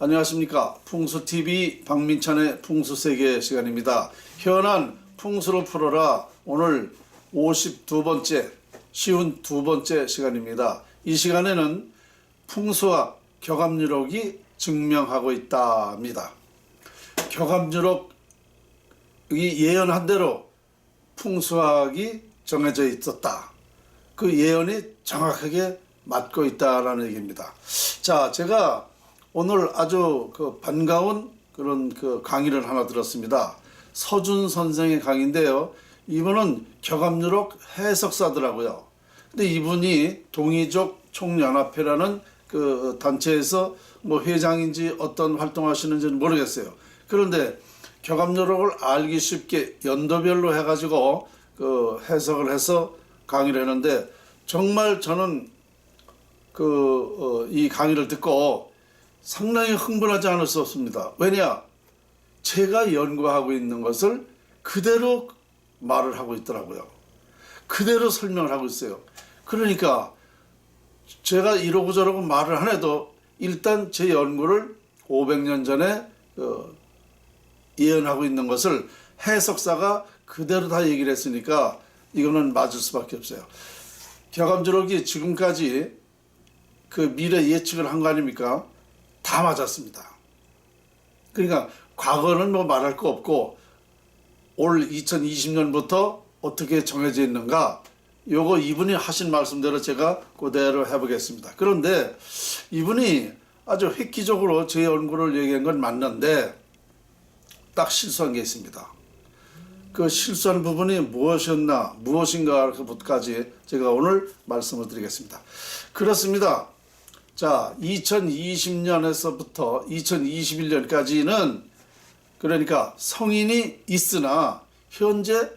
안녕하십니까. 풍수TV 박민찬의 풍수세계 시간입니다. 현안 풍수로 풀어라. 오늘 52번째, 쉬운 두 번째 시간입니다. 이 시간에는 풍수학 격압유록이 증명하고 있답니다. 격압유록이 예언한 대로 풍수학이 정해져 있었다. 그 예언이 정확하게 맞고 있다라는 얘기입니다. 자, 제가 오늘 아주 반가운 그런 강의를 하나 들었습니다. 서준 선생의 강의인데요. 이분은 격압유록 해석사더라고요. 근데 이분이 동이족 총연합회라는 그 단체에서 뭐 회장인지 어떤 활동하시는지는 모르겠어요. 그런데 격압유록을 알기 쉽게 연도별로 해가지고 그 해석을 해서 강의를 했는데 정말 저는 이 강의를 듣고 상당히 흥분하지 않을 수 없습니다. 왜냐? 제가 연구하고 있는 것을 그대로 말을 하고 있더라고요. 그대로 설명을 하고 있어요. 그러니까 제가 이러고 저러고 말을 안 해도 일단 제 연구를 500년 전에 예언하고 있는 것을 해석사가 그대로 다 얘기를 했으니까 이거는 맞을 수밖에 없어요. 격압유록이 지금까지 그 미래 예측을 한 거 아닙니까? 다 맞았습니다. 그러니까 과거는 뭐 말할 거 없고 올 2020년부터 어떻게 정해져 있는가, 요거 이분이 하신 말씀대로 제가 그대로 해보겠습니다. 그런데 이분이 아주 획기적으로 제 연구를 얘기한 건 맞는데 딱 실수한 게 있습니다. 그 실수한 부분이 무엇인가까지 제가 오늘 말씀을 드리겠습니다. 그렇습니다. 자, 2020년에서부터 2021년까지는 그러니까 성인이 있으나 현재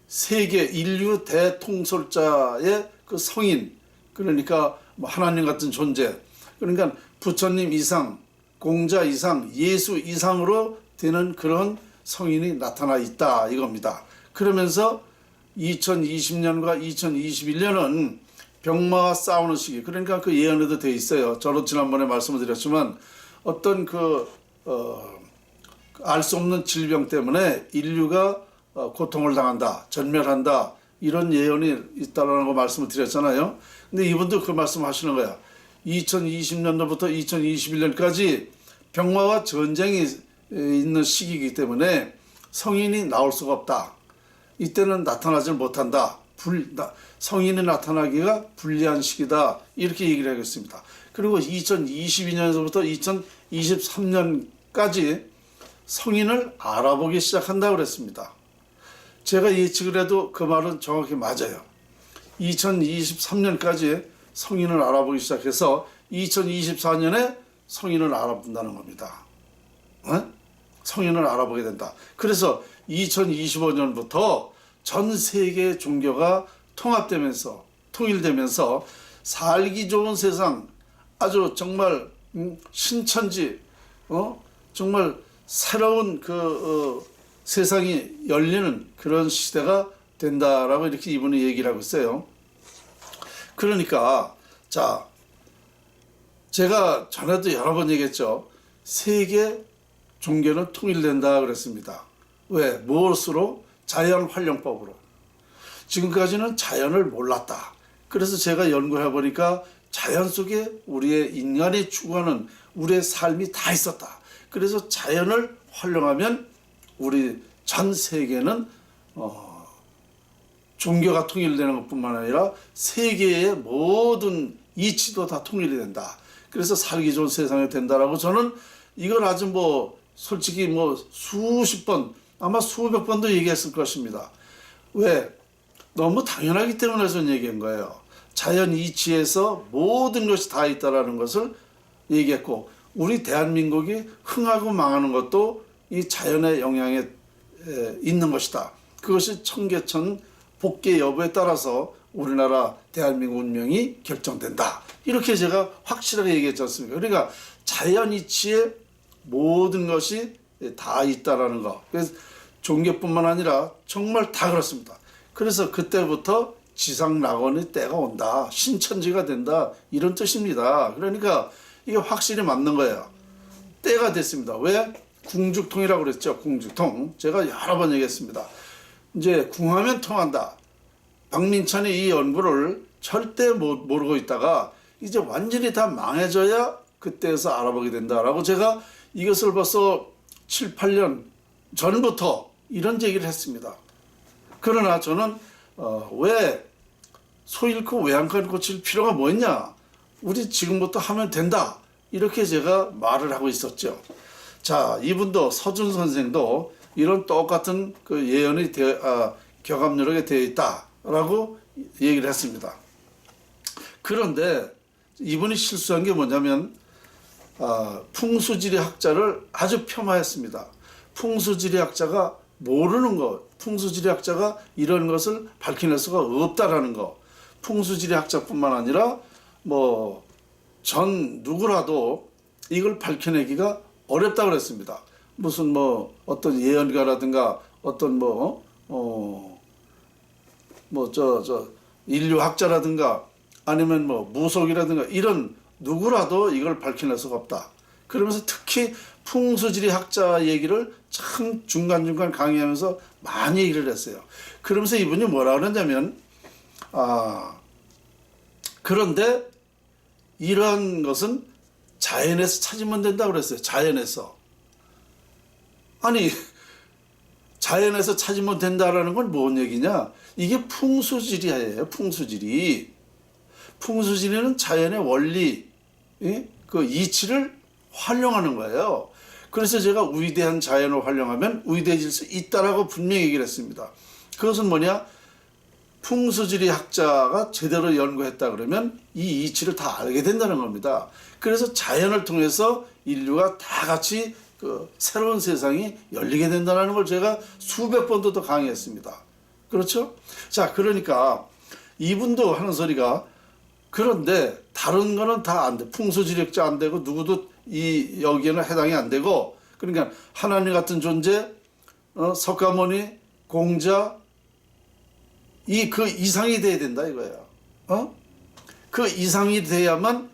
세계 인류 대통솔자의 그 성인, 그러니까 뭐 하나님 같은 존재, 그러니까 부처님 이상, 공자 이상, 예수 이상으로 되는 그런 성인이 나타나 있다 이겁니다. 그러면서 2020년과 2021년은 병마와 싸우는 시기, 그러니까 그 예언에도 돼 있어요. 저도 지난번에 말씀을 드렸지만 어떤 알 수 없는 질병 때문에 인류가 고통을 당한다, 전멸한다, 이런 예언이 있다라는 거 말씀을 드렸잖아요. 근데 이분도 그 말씀 하시는 거야. 2020년도부터 2021년까지 병마와 전쟁이 있는 시기이기 때문에 성인이 나올 수가 없다. 이때는 나타나질 못한다. 성인이 나타나기가 불리한 시기다. 이렇게 얘기를 하겠습니다. 그리고 2022년에서부터 2023년까지 성인을 알아보기 시작한다고 그랬습니다. 제가 예측을 해도 그 말은 정확히 맞아요. 2023년까지 성인을 알아보기 시작해서 2024년에 성인을 알아본다는 겁니다. 성인을 알아보게 된다. 그래서 2025년부터 전 세계 종교가 통일되면서 살기 좋은 세상, 아주 정말 신천지, 정말 새로운 세상이 열리는 그런 시대가 된다라고 이렇게 이분이 얘기를 하고 있어요. 그러니까 자, 제가 전에도 여러 번 얘기했죠. 세계 종교는 통일된다 그랬습니다. 왜? 무엇으로? 자연 활용법으로. 지금까지는 자연을 몰랐다. 그래서 제가 연구해 보니까 자연 속에 우리의 인간이 추구하는 우리의 삶이 다 있었다. 그래서 자연을 활용하면 우리 전 세계는 종교가 통일되는 것뿐만 아니라 세계의 모든 이치도 다 통일이 된다. 그래서 살기 좋은 세상이 된다라고 저는 이걸 아주 솔직히 수십 번, 아마 수백 번도 얘기했을 것입니다. 왜? 너무 당연하기 때문에 저는 얘기한 거예요. 자연 이치에서 모든 것이 다 있다라는 것을 얘기했고, 우리 대한민국이 흥하고 망하는 것도 이 자연의 영향에 있는 것이다. 그것이 청계천 복개 여부에 따라서 우리나라 대한민국 운명이 결정된다. 이렇게 제가 확실하게 얘기했지 않습니까? 그러니까 자연 이치에 모든 것이 다 있다라는 거. 그래서 종교뿐만 아니라 정말 다 그렇습니다. 그래서 그때부터 지상낙원의 때가 온다, 신천지가 된다, 이런 뜻입니다. 그러니까 이게 확실히 맞는 거예요. 때가 됐습니다. 왜? 궁죽통이라고 그랬죠. 궁죽통. 제가 여러 번 얘기했습니다. 이제 궁하면 통한다. 박민찬이 이 연구를 절대 모르고 있다가 이제 완전히 다 망해져야 그때에서 알아보게 된다라고 제가 이것을 벌써 7, 8년 전부터 이런 얘기를 했습니다. 그러나 저는 왜 소 잃고 외양간 고칠 필요가 뭐 있냐? 우리 지금부터 하면 된다. 이렇게 제가 말을 하고 있었죠. 자, 이분도 서준 선생도 이런 똑같은 그 예언이 격압누락에 되어 있다라고 얘기를 했습니다. 그런데 이분이 실수한 게 뭐냐면 풍수지리학자를 아주 폄하했습니다. 풍수지리학자가 모르는 것, 풍수지리학자가 이런 것을 밝혀낼 수가 없다라는 것. 풍수지리학자뿐만 아니라 뭐 전 누구라도 이걸 밝혀내기가 어렵다고 그랬습니다. 무슨 뭐 어떤 예언가라든가 어떤 인류학자라든가 아니면 뭐 무속이라든가 이런 누구라도 이걸 밝혀낼 수가 없다. 그러면서 특히 풍수지리 학자 얘기를 참 중간중간 강의하면서 많이 얘기를 했어요. 그러면서 이분이 뭐라 그러냐면 그런데 이러한 것은 자연에서 찾으면 된다고 그랬어요. 자연에서. 아니 자연에서 찾으면 된다라는 건 뭔 얘기냐? 이게 풍수지리예요. 풍수지리. 풍수지리는 자연의 원리, 그 이치를 활용하는 거예요. 그래서 제가 위대한 자연을 활용하면 위대해질 수 있다라고 분명히 얘기를 했습니다. 그것은 뭐냐? 풍수지리 학자가 제대로 연구했다 그러면 이 이치를 다 알게 된다는 겁니다. 그래서 자연을 통해서 인류가 다 같이 그 새로운 세상이 열리게 된다는 걸 제가 수백 번도 더 강의했습니다. 그렇죠? 자, 그러니까 이분도 하는 소리가 그런데 다른 거는 다 안 돼. 풍수지리학자 안 되고 누구도 여기에는 해당이 안 되고 그러니까 하나님 같은 존재, 석가모니, 공자 그 이상이 돼야 된다 이거예요. 그 이상이 돼야만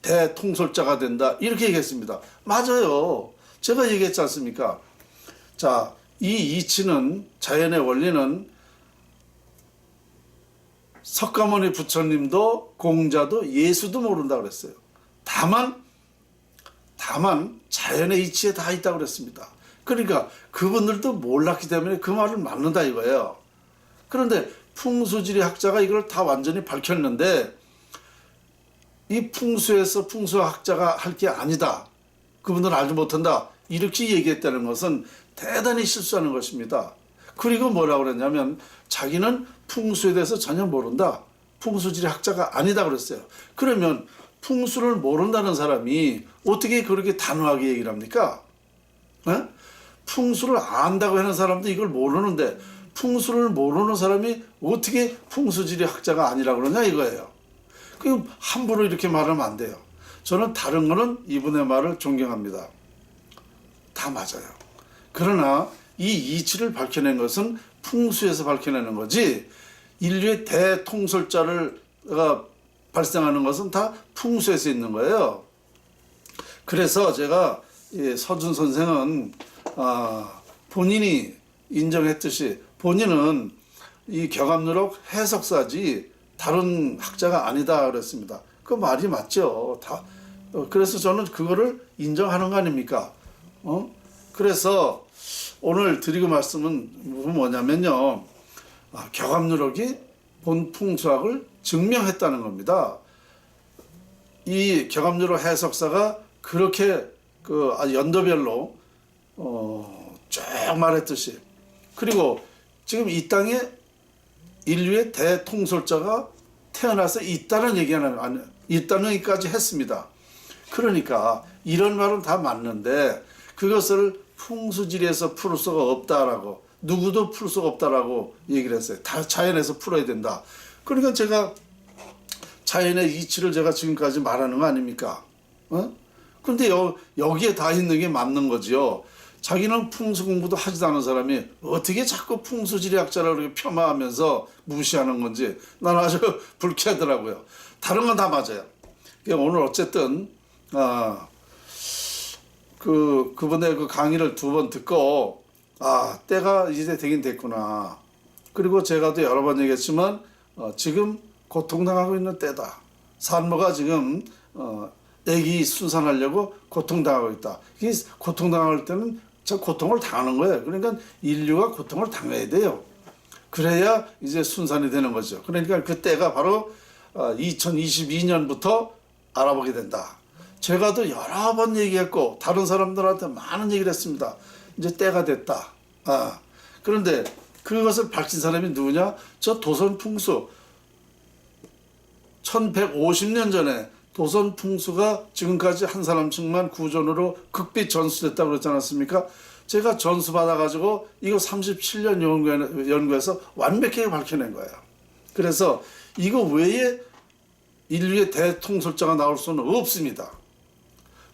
대통솔자가 된다 이렇게 얘기했습니다. 맞아요. 제가 얘기했지 않습니까? 자, 이 이치는 자연의 원리는 석가모니 부처님도 공자도 예수도 모른다 그랬어요. 다만 자연의 이치에 다 있다고 그랬습니다. 그러니까 그분들도 몰랐기 때문에 그 말을 맞는다 이거예요. 그런데 풍수지리 학자가 이걸 다 완전히 밝혔는데 이 풍수에서 풍수학자가 할 게 아니다. 그분들은 알지 못한다. 이렇게 얘기했다는 것은 대단히 실수하는 것입니다. 그리고 뭐라고 그랬냐면 자기는 풍수에 대해서 전혀 모른다. 풍수지리 학자가 아니다 그랬어요. 그러면 풍수를 모른다는 사람이 어떻게 그렇게 단호하게 얘기를 합니까? 풍수를 안다고 하는 사람도 이걸 모르는데 풍수를 모르는 사람이 어떻게 풍수지리 학자가 아니라고 그러냐 이거예요. 그럼 함부로 이렇게 말하면 안 돼요. 저는 다른 거는 이분의 말을 존경합니다. 다 맞아요. 그러나 이 이치를 밝혀낸 것은 풍수에서 밝혀내는 거지 인류의 대통솔자를 발생하는 것은 다 풍수에서 있는 거예요. 그래서 제가 서준 선생은 본인이 인정했듯이 본인은 이 격압누락 해석사지 다른 학자가 아니다 그랬습니다. 그 말이 맞죠. 그래서 저는 그거를 인정하는 거 아닙니까? 그래서 오늘 드리고 말씀은 뭐냐면요. 격압누락이 본 풍수학을 증명했다는 겁니다. 이 격압누락 해석사가 그렇게 연도별로 쭉 말했듯이 그리고 지금 이 땅에 인류의 대통솔자가 태어나서 있다는 얘기는 있다는 얘기까지 했습니다. 그러니까 이런 말은 다 맞는데 그것을 풍수지리에서 풀 수가 없다라고 누구도 풀 수가 없다라고 얘기를 했어요. 다 자연에서 풀어야 된다. 그러니까 제가 자연의 이치를 제가 지금까지 말하는 거 아닙니까? 근데 여기에 다 있는 게 맞는 거지요. 자기는 풍수 공부도 하지도 않은 사람이 어떻게 자꾸 풍수지리학자라고 이렇게 폄하하면서 무시하는 건지 나는 아주 불쾌하더라고요. 다른 건 다 맞아요. 그러니까 오늘 어쨌든 그분의 그 강의를 2번 듣고 때가 이제 되긴 됐구나. 그리고 제가도 여러 번 얘기했지만 지금 고통당하고 있는 때다. 산모가 지금 아기 순산하려고 고통당하고 있다. 이 고통당할 때는 저 고통을 당하는 거예요. 그러니까 인류가 고통을 당해야 돼요. 그래야 이제 순산이 되는 거죠. 그러니까 그 때가 바로 2022년부터 알아보게 된다. 제가도 여러 번 얘기했고 다른 사람들한테 많은 얘기를 했습니다. 이제 때가 됐다. 그런데 그것을 밝힌 사람이 누구냐? 저 도선 풍수. 1150년 전에 도선 풍수가 지금까지 한 사람씩만 구전으로 극비 전수됐다고 그러지 않았습니까? 제가 전수 받아가지고 이거 37년 연구해서 완벽하게 밝혀낸 거예요. 그래서 이거 외에 인류의 대통솔자가 나올 수는 없습니다.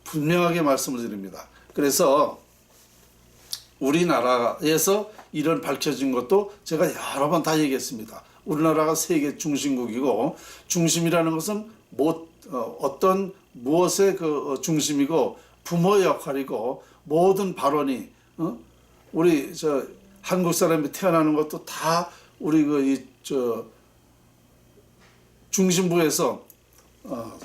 분명하게 말씀을 드립니다. 그래서 우리나라에서 이런 밝혀진 것도 제가 여러 번 다 얘기했습니다. 우리나라가 세계 중심국이고 중심이라는 것은 어떤 무엇의 그 중심이고 부모의 역할이고 모든 발언이 우리 한국 사람이 태어나는 것도 다 우리 중심부에서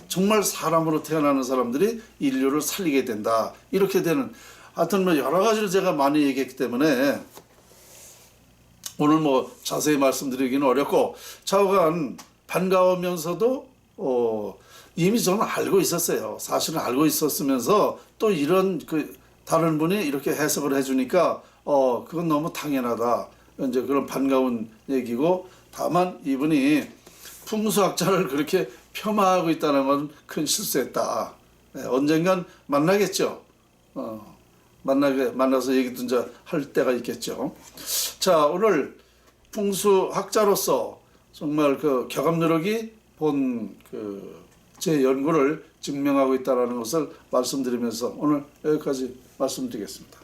정말 사람으로 태어나는 사람들이 인류를 살리게 된다. 이렇게 되는 하여튼 뭐 여러 가지를 제가 많이 얘기했기 때문에 오늘 뭐 자세히 말씀드리기는 어렵고 좌우간 반가우면서도 이미 저는 알고 있었어요. 사실은 알고 있었으면서 또 이런 다른 분이 이렇게 해석을 해주니까 그건 너무 당연하다. 이제 그런 반가운 얘기고 다만 이분이 풍수학자를 그렇게 폄하하고 있다는 건 큰 실수했다. 언젠간 만나겠죠. 만나서 얘기 할 때가 있겠죠. 자, 오늘 풍수학자로서 정말 그 경험 누력이 본 제 연구를 증명하고 있다는 것을 말씀드리면서 오늘 여기까지 말씀드리겠습니다.